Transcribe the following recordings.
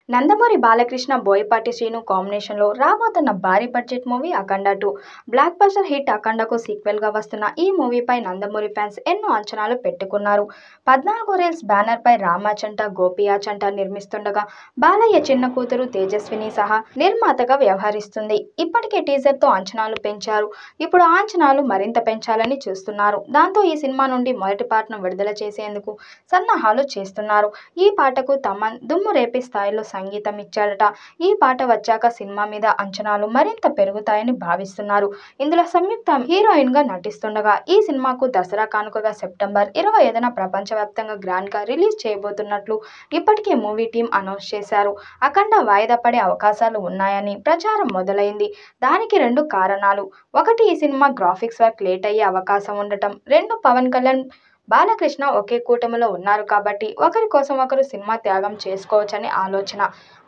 నందమూరి బాలకృష్ణ బోయపాటి శ్రీను కాంబినేషన్లో రాబోతున్న భారీ బడ్జెట్ మూవీ అఖండ 2 బ్లాక్ బస్టర్ హిట్ అఖండకు సీక్వెల్గా వస్తున్న ఈ మూవీపై నందమూరి ఫ్యాన్స్ ఎన్నో అంచనాలు పెట్టుకున్నారు. 14 రీల్స్ బ్యానర్పై రామాచంట గోపియాచంట నిర్మిస్తుండగా బాలయ్య చిన్న కూతురు తేజస్విని సహా నిర్మాతగా వ్యవహరిస్తుంది. ఇప్పటికే టీజర్తో అంచనాలు పెంచారు. ఇప్పుడు ఆ అంచనాలు మరింత పెంచాలని చూస్తున్నారు. దాంతో ఈ సినిమా నుండి మొదటి పార్ట్ను విడుదల చేసేందుకు సన్నాహాలు చేస్తున్నారు. ఈ పాటకు తమన్ దుమ్ము రేపే స్థాయిలో సంగీతం ఇచ్చాడట. ఈ పాట వచ్చాక సినిమా మీద అంచనాలు మరింత పెరుగుతాయని భావిస్తున్నారు. ఇందులో సంయుక్త హీరోయిన్ గా నటిస్తుండగా ఈ సినిమాకు దసరా కానుకగా సెప్టెంబర్ 25న ప్రపంచవ్యాప్తంగా గ్రాండ్ గా రిలీజ్ చేయబోతున్నట్లు ఇప్పటికే మూవీ టీం అనౌన్స్ చేశారు. అఖండ వాయిదా పడే అవకాశాలు ఉన్నాయని ప్రచారం మొదలైంది. దానికి 2 కారణాలు. ఒకటి, ఈ సినిమా గ్రాఫిక్స్ వర్క్ లేట్ అయ్యే అవకాశం ఉండటం. 2, పవన్ కళ్యాణ్ బాలకృష్ణ ఒకే కూటమిలో ఉన్నారు కాబట్టి ఒకరి కోసం ఒకరు సినిమా త్యాగం చేసుకోవచ్చని ఆలోచన.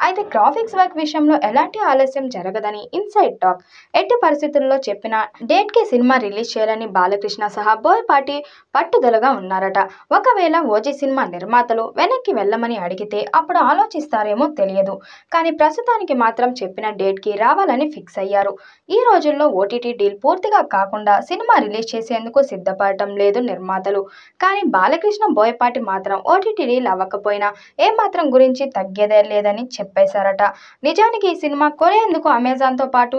అయితే గ్రాఫిక్స్ వర్క్ విషయంలో ఎలాంటి ఆలస్యం జరగదని ఇన్సైడ్ టాక్. ఎట్టి పరిస్థితుల్లో చెప్పిన డేట్కి సినిమా రిలీజ్ చేయాలని బాలకృష్ణ సహా బోయపాటి పట్టుదలగా ఉన్నారట. ఒకవేళ ఓజీ సినిమా నిర్మాతలు వెనక్కి వెళ్ళమని అడిగితే అప్పుడు ఆలోచిస్తారేమో తెలియదు. కానీ ప్రస్తుతానికి మాత్రం చెప్పిన డేట్కి రావాలని ఫిక్స్ అయ్యారు. ఈ రోజుల్లో ఓటీటీ డీల్ పూర్తిగా కాకుండా సినిమా రిలీజ్ చేసేందుకు సిద్ధపడటం లేదు నిర్మాతలు. కానీ బాలకృష్ణ బోయపాటి మాత్రం ఓటీటీ డీల్ అవ్వకపోయినా ఏమాత్రం గురించి తగ్గేదే లేదని చెప్పేశారట. నిజానికి ఈ సినిమా కొనేందుకు అమెజాన్తో పాటు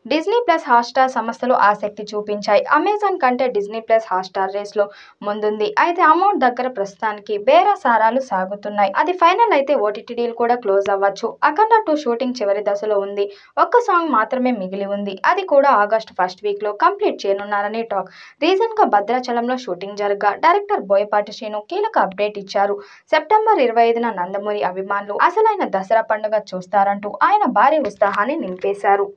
డిజ్నీ ప్లస్ హాట్స్టార్ సంస్థలు ఆసక్తి చూపించాయి. అమెజాన్ కంటే డిజ్నీ ప్లస్ హాట్స్టార్ రేస్లో ముందుంది. అయితే అమౌంట్ దగ్గర ప్రస్తుతానికి బేరసారాలు సాగుతున్నాయి. అది ఫైనల్ అయితే ఓటీటీ డీల్ కూడా క్లోజ్ అవ్వచ్చు. అఖండ 2 షూటింగ్ చివరి దశలో ఉంది. ఒక్క సాంగ్ మాత్రమే మిగిలి ఉంది. అది కూడా ఆగస్టు ఫస్ట్ వీక్లో కంప్లీట్ చేయనున్నారని టాక్. రీసెంట్గా భద్రాచలంలో షూటింగ్ జరగ్గా డైరెక్టర్ బోయపాటి శ్రీను కీలక అప్డేట్ ఇచ్చారు. సెప్టెంబర్ 25న నందమూరి అభిమానులు అసలైన దసరా పండుగ చూస్తారంటూ ఆయన భారీ ఉత్సాహాన్ని నింపేశారు.